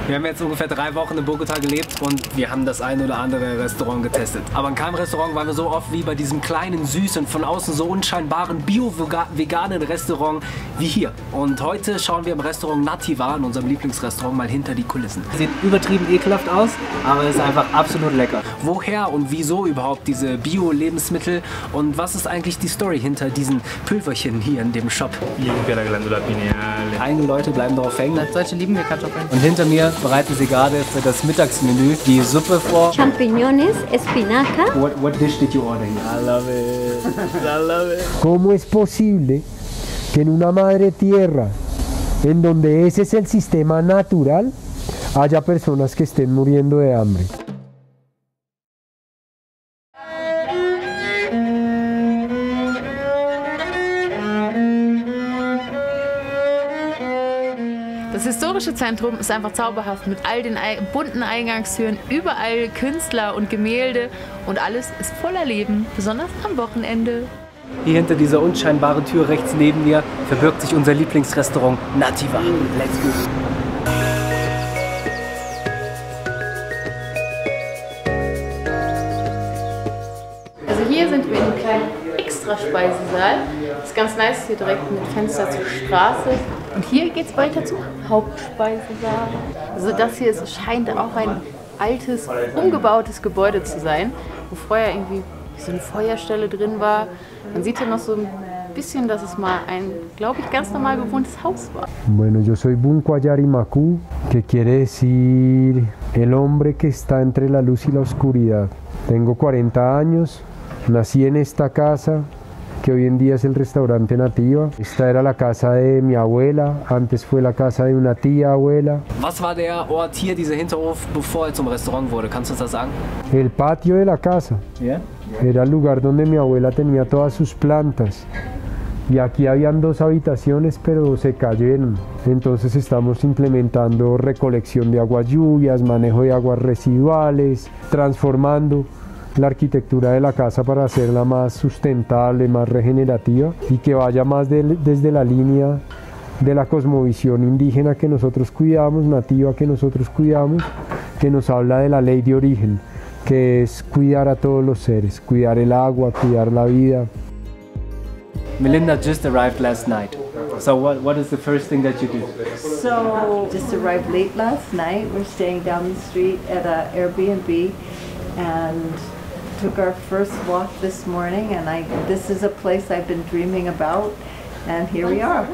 Wir haben jetzt ungefähr 3 Wochen in Bogota gelebt und wir haben das ein oder andere Restaurant getestet. Aber in keinem Restaurant waren wir so oft wie bei diesem kleinen, süßen, von außen so unscheinbaren, bio-veganen Restaurant wie hier. Und heute schauen wir im Restaurant Nativa, in unserem Lieblingsrestaurant, mal hinter die Kulissen. Sieht übertrieben ekelhaft aus, aber ist einfach absolut lecker. Woher und wieso überhaupt diese Bio-Lebensmittel und was ist eigentlich die Story hinter diesen Pülverchen hier in dem Shop? Einige Leute bleiben darauf hängen. Als Deutsche lieben wir Kartoffeln. Und hinter mir bereiten sie gerade für das Mittagsmenü die Suppe vor. Champiñones, espinaca. What dish did you order here? I love it. I love it. ¿Cómo es posible que en una madre tierra, en donde ese es el sistema natural, haya personas que estén muriendo de hambre? Das historische Zentrum ist einfach zauberhaft mit all den bunten Eingangstüren, überall Künstler und Gemälde und alles ist voller Leben, besonders am Wochenende. Hier hinter dieser unscheinbaren Tür rechts neben mir verbirgt sich unser Lieblingsrestaurant Nativa. Let's go! Also hier sind wir in einem kleinen Extraspeisesaal. Das ist ganz nice, hier direkt mit Fenster zur Straße. Und hier geht es weiter zum Hauptspeisesaal. Also das hier scheint auch ein altes, umgebautes Gebäude zu sein, wo vorher irgendwie so eine Feuerstelle drin war. Man sieht hier noch so ein bisschen, dass es mal ein, glaube ich, ganz normal bewohntes Haus war. Bueno, yo soy Bunco Ayarimacu, que quiere decir el hombre que está entre la luz y la oscuridad. Tengo 40 años, nací en esta casa, que hoy en día es el restaurante Nativa. Esta era la casa de mi abuela, antes fue la casa de una tía abuela. Was war der Ort hier, dieser Hinterhof, bevor er zum Restaurant wurde? Kannst du uns das sagen? El patio de la casa. Ja? Era el lugar donde mi abuela tenía todas sus plantas. Y aquí habían 2 habitaciones, pero se cayeron. Entonces estamos implementando recolección de aguas lluvias, manejo de aguas residuales, transformando la arquitectura de la casa para hacerla más sustentable, más regenerativa y que vaya más desde la línea de la cosmovisión indígena que nosotros cuidamos, nativa que nosotros cuidamos, que nos habla de la ley de origen, que es cuidar a todos los seres, cuidar el agua, cuidar la vida. Melinda just arrived last night. So what is the first thing that you do? So just arrived late last night. We're staying down the street at a Airbnb and took our first walk this morning, and this is a place I've been dreaming about, and here we are.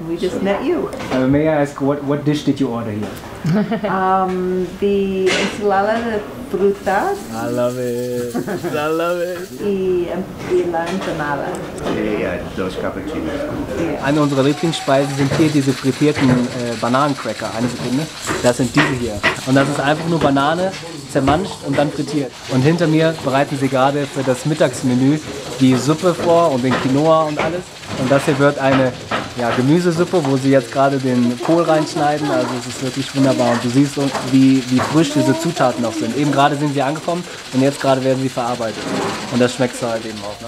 We just met you. May I ask, what dish did you order here? The ensalada de frutas. I love it. I love it. Y la empanada. Dos cappuccinos. Eine unserer Lieblingsspeisen sind hier diese frittierten Bananencracker. Eine Sekunde. Das sind diese hier. Und das ist einfach nur Banane, zermanscht und dann frittiert. Und hinter mir bereiten sie gerade für das Mittagsmenü die Suppe vor und den Quinoa und alles. Und das hier wird eine Gemüsesuppe, wo sie jetzt gerade den Kohl reinschneiden. Also es ist wirklich wunderbar. Und du siehst, wie frisch diese Zutaten noch sind. Eben gerade sind sie angekommen und jetzt gerade werden sie verarbeitet. Und das schmeckt halt eben auch. Ne?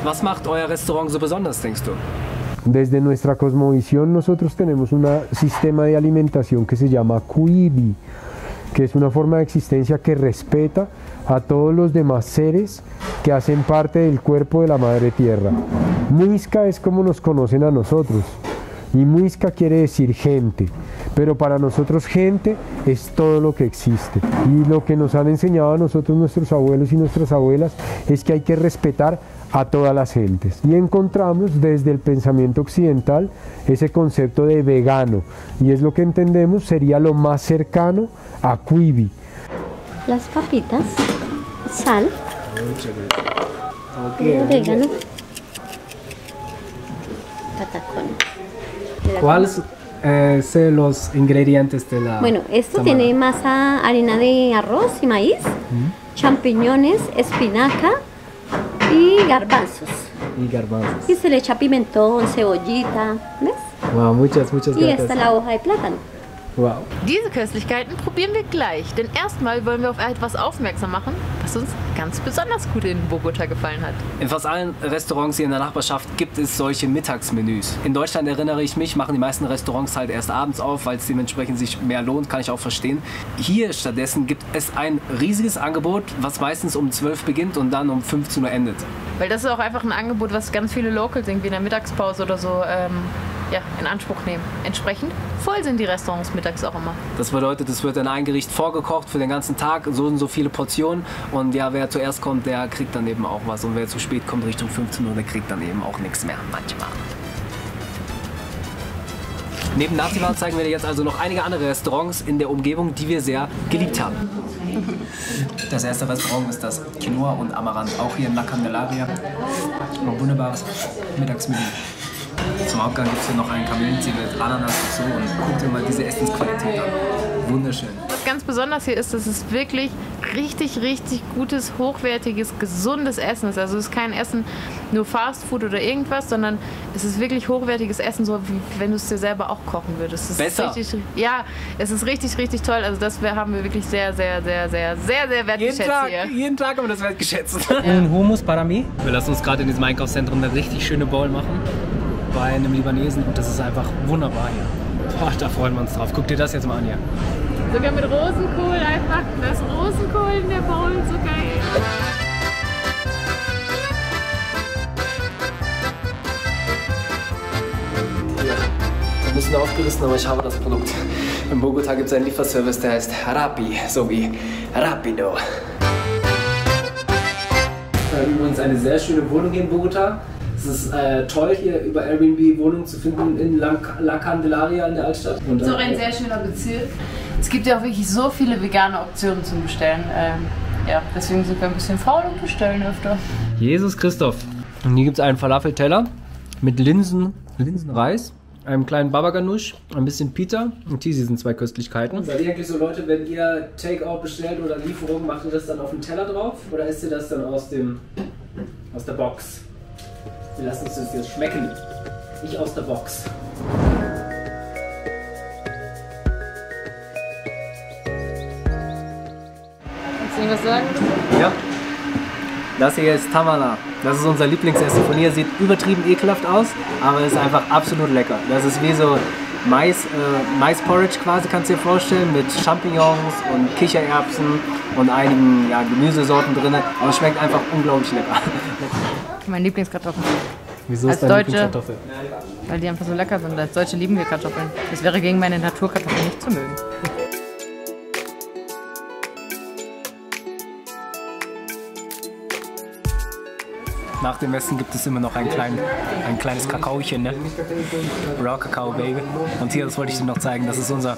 Was macht euer Restaurant so besonders, denkst du? Desde nuestra cosmovisión nosotros tenemos un sistema de alimentación que se llama Cuibi, que es una forma de existencia que respeta a todos los demás seres que hacen parte del cuerpo de la Madre Tierra. Muisca es como nos conocen a nosotros, y Muisca quiere decir gente, pero para nosotros gente es todo lo que existe. Y lo que nos han enseñado a nosotros nuestros abuelos y nuestras abuelas es que hay que respetar a todas las gentes. Y encontramos desde el pensamiento occidental ese concepto de vegano, y es lo que entendemos sería lo más cercano a Cuibi. Las papitas, sal, orégano, patacones. ¿Cuáles son los ingredientes de la Bueno, esto tamara? tiene masa, harina de arroz y maíz, champiñones, espinaca y garbanzos. Y garbanzos. Y se le echa pimentón, cebollita, ¿ves? Wow, muchas Y gracias. esta es la hoja de plátano. Wow. Diese Köstlichkeiten probieren wir gleich, denn erstmal wollen wir auf etwas aufmerksam machen, was uns ganz besonders gut in Bogota gefallen hat. In fast allen Restaurants hier in der Nachbarschaft gibt es solche Mittagsmenüs. In Deutschland, erinnere ich mich, machen die meisten Restaurants halt erst abends auf, weil es dementsprechend sich mehr lohnt, kann ich auch verstehen. Hier stattdessen gibt es ein riesiges Angebot, was meistens um 12 beginnt und dann um 15 Uhr endet. Weil das ist auch einfach ein Angebot, was ganz viele Locals irgendwie in der Mittagspause oder so ja, in Anspruch nehmen. Entsprechend voll sind die Restaurants mittags auch immer. Das bedeutet, es wird dann ein Gericht vorgekocht für den ganzen Tag, so und so viele Portionen. Und ja, wer zuerst kommt, der kriegt dann eben auch was. Und wer zu spät kommt, Richtung 15 Uhr, der kriegt dann eben auch nichts mehr, manchmal. Neben Nazibar zeigen wir dir jetzt also noch einige andere Restaurants in der Umgebung, die wir sehr geliebt haben. Das erste Restaurant ist das Quinoa und Amaranth, auch hier in La Candelaria. Ein wunderbares Mittagsmenü. Zum Hauptgang gibt es hier noch einen Kamillentee mit Ananas und so und guckt dir mal diese Essensqualität an. Wunderschön. Was ganz besonders hier ist, dass es wirklich richtig, richtig gutes, hochwertiges, gesundes Essen ist. Also es ist kein Essen nur Fast Food oder irgendwas, sondern es ist wirklich hochwertiges Essen, so wie wenn du es dir selber auch kochen würdest. Es Besser? Ist richtig, ja, es ist richtig, richtig toll. Also das haben wir wirklich sehr, sehr, sehr, sehr, sehr, sehr wertgeschätzt hier. Jeden Tag haben wir das wertgeschätzt. Un Hummus para mí. Wir lassen uns gerade in diesem Einkaufszentrum eine richtig schöne Bowl machen. Bei einem Libanesen und das ist einfach wunderbar hier. Boah, da freuen wir uns drauf. Guck dir das jetzt mal an hier. Sogar mit Rosenkohl einfach. Das Rosenkohl in der Bowl, so geil. Ein bisschen aufgerissen, aber ich habe das Produkt. In Bogota gibt es einen Lieferservice, der heißt Rappi, so wie Rapido. Übrigens eine sehr schöne Wohnung hier in Bogota. Es ist toll, hier über Airbnb Wohnungen zu finden in La Candelaria in der Altstadt. Und, Das ist auch ein sehr schöner Bezirk. Es gibt ja auch wirklich so viele vegane Optionen zum Bestellen. Ja, deswegen sind wir ein bisschen faul und bestellen öfter. Jesus Christoph. Und hier gibt es einen Falafelteller mit Linsenreis, einem kleinen Baba Ganoush, ein bisschen Pita und hier sind zwei Köstlichkeiten. Seid ihr eigentlich so Leute, wenn ihr Takeout bestellt oder Lieferung, macht ihr das dann auf den Teller drauf oder isst ihr das dann aus der Box? Wir lassen uns das jetzt schmecken. Nicht aus der Box. Kannst du irgendwas sagen? Ja. Das hier ist Tamala. Das ist unser Lieblingsessen von hier. Sieht übertrieben ekelhaft aus, aber ist einfach absolut lecker. Das ist wie so Mais-Porridge quasi, kannst du dir vorstellen, mit Champignons und Kichererbsen und einigen Gemüsesorten drin. Und es schmeckt einfach unglaublich lecker. Mein Lieblingskartoffel. Wieso Als ist deine Deutsche, Lieblingskartoffel? weil die einfach so lecker sind. Als Deutsche lieben wir Kartoffeln. Das wäre gegen meine Naturkartoffeln nicht zu mögen. Nach dem Essen gibt es immer noch ein kleines Kakaochen, ne? Raw Kakao Baby. Und hier, das wollte ich dir noch zeigen, das ist unser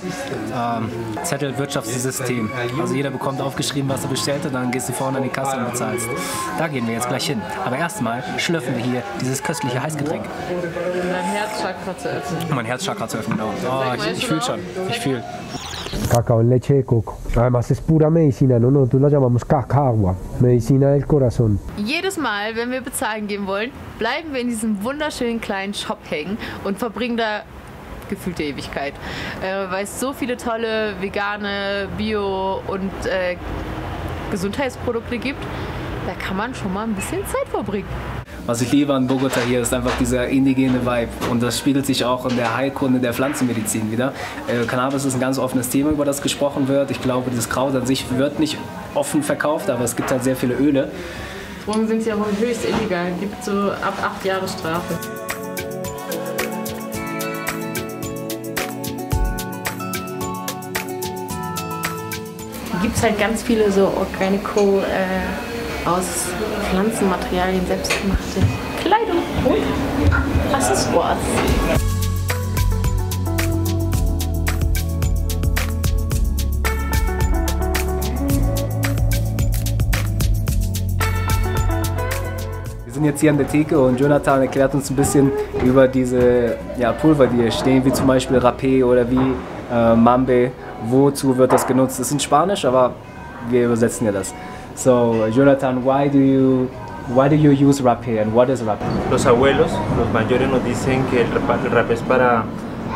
Zettelwirtschaftssystem. Also jeder bekommt aufgeschrieben, was er bestellt und dann gehst du vorne an die Kasse und bezahlst. Da gehen wir jetzt gleich hin. Aber erstmal schlürfen wir hier dieses köstliche Heißgetränk. Um dein Herzchakra zu öffnen. Um mein Herzchakra zu öffnen, genau. Oh, ich fühle schon. Ich fühle. Cacao en leche de coco. Además es pura medicina, ¿no? Nosotros la llamamos cacagua, medicina del corazón. Jedes Mal, wenn wir bezahlen gehen wollen, bleiben wir in diesem wunderschönen kleinen Shop hängen und verbringen da gefühlte Ewigkeit. Weil es so viele tolle vegane, Bio- und Gesundheitsprodukte gibt, da kann man schon mal ein bisschen Zeit verbringen. Was ich liebe an Bogota hier ist einfach dieser indigene Vibe und das spiegelt sich auch in der Heilkunde der Pflanzenmedizin wieder. Cannabis ist ein ganz offenes Thema, über das gesprochen wird. Ich glaube, das Kraut an sich wird nicht offen verkauft, aber es gibt halt sehr viele Öle. Drogen sind ja auch höchst illegal, gibt so ab 8 Jahre Strafe. Hier gibt es halt ganz viele so Organico aus Pflanzenmaterialien selbstgemachte Kleidung und Accessoires. Wir sind jetzt hier an der Theke und Jonathan erklärt uns ein bisschen über diese Pulver, die hier stehen, wie zum Beispiel Rapé oder wie Mambe. Wozu wird das genutzt? Das ist in Spanisch, aber wir übersetzen ja das. So, Jonathan, why do you use rapé and what is rapé? Los abuelos, los mayores nos dicen que el rapé es para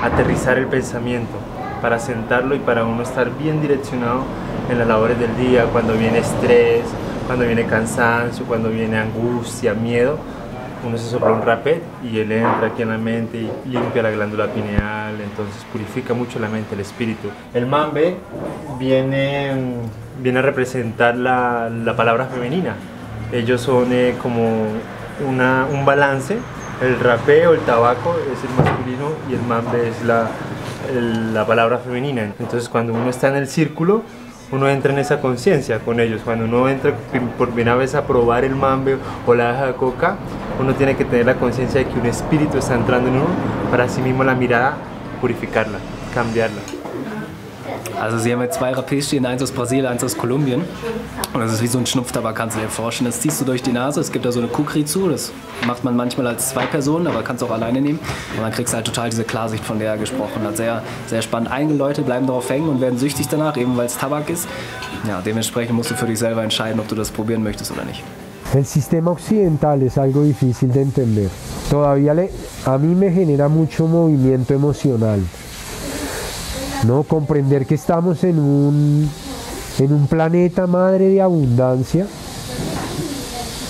aterrizar el pensamiento, para sentarlo y para uno estar bien direccionado en las labores del día, cuando viene estrés, cuando viene cansancio, cuando viene angustia, miedo. Uno se sopla un rapé y él entra aquí en la mente y limpia la glándula pineal, entonces purifica mucho la mente, el espíritu. El mambe viene a representar la palabra femenina. Ellos son como un balance. El rapé o el tabaco es el masculino y el mambe es la palabra femenina. Entonces cuando uno está en el círculo, uno entra en esa conciencia con ellos. Cuando uno entra por primera vez a probar el mambe o la hoja de coca, uno tiene que tener la conciencia de que un espíritu está entrando en uno para así mismo la mirada purificarla, cambiarla. Also sie haben jetzt 2 Rapés stehen, eins aus Brasilien, eins aus Kolumbien. Und das ist wie so ein Schnupftabak, kannst du dir vorstellen. Das ziehst du durch die Nase, es gibt da so eine Kukri zu, das macht man manchmal als 2 Personen, aber kannst du auch alleine nehmen. Und dann kriegst du halt total diese Klarsicht, von der er gesprochen hat. Sehr, sehr spannend. Einige Leute bleiben darauf hängen und werden süchtig danach, eben weil es Tabak ist. Ja, dementsprechend musst du für dich selber entscheiden, ob du das probieren möchtest oder nicht. El sistema occidental es algo difícil de entender. Todavía a mí me genera mucho movimiento emocional. ¿No? Comprender que estamos en un planeta madre de abundancia.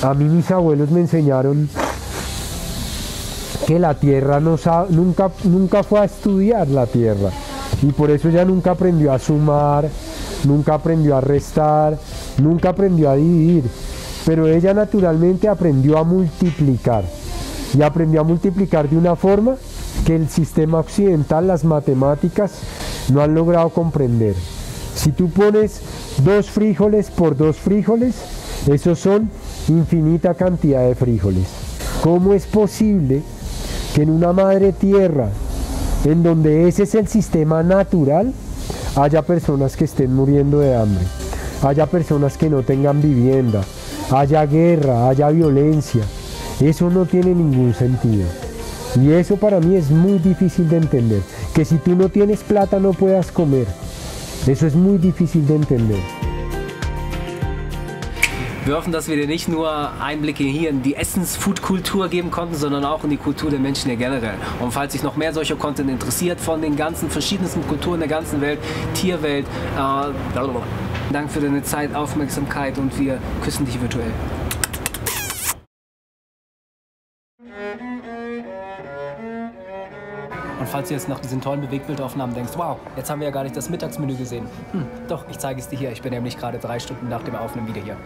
A mí mis abuelos me enseñaron que la tierra nunca fue a estudiar la tierra y por eso ella nunca aprendió a sumar, nunca aprendió a restar, nunca aprendió a dividir, pero ella naturalmente aprendió a multiplicar y aprendió a multiplicar de una forma que el sistema occidental, las matemáticas, no han logrado comprender. Si tú pones 2 frijoles por 2 frijoles, esos son infinita cantidad de frijoles. ¿Cómo es posible que en una madre tierra, en donde ese es el sistema natural, haya personas que estén muriendo de hambre, haya personas que no tengan vivienda, haya guerra, haya violencia? Eso no tiene ningún sentido. Y eso para mí es muy difícil de entender. Que si tú no tienes plata no puedas comer. Eso es muy difícil de entender. Wir hoffen, dass wir dir nicht nur Einblicke hier in die Essens-Food-Kultur geben konnten, sondern auch in die Kultur der Menschen hier generell. Und falls dich noch mehr solcher Content interessiert von den ganzen verschiedensten Kulturen der ganzen Welt, Tierwelt, Dank für deine Zeit, Aufmerksamkeit und wir küssen dich virtuell. Und falls du jetzt nach diesen tollen Bewegtbildaufnahmen denkst, wow, jetzt haben wir ja gar nicht das Mittagsmenü gesehen. Doch, ich zeige es dir hier. Ich bin nämlich gerade 3 Stunden nach dem Aufnehmen wieder hier.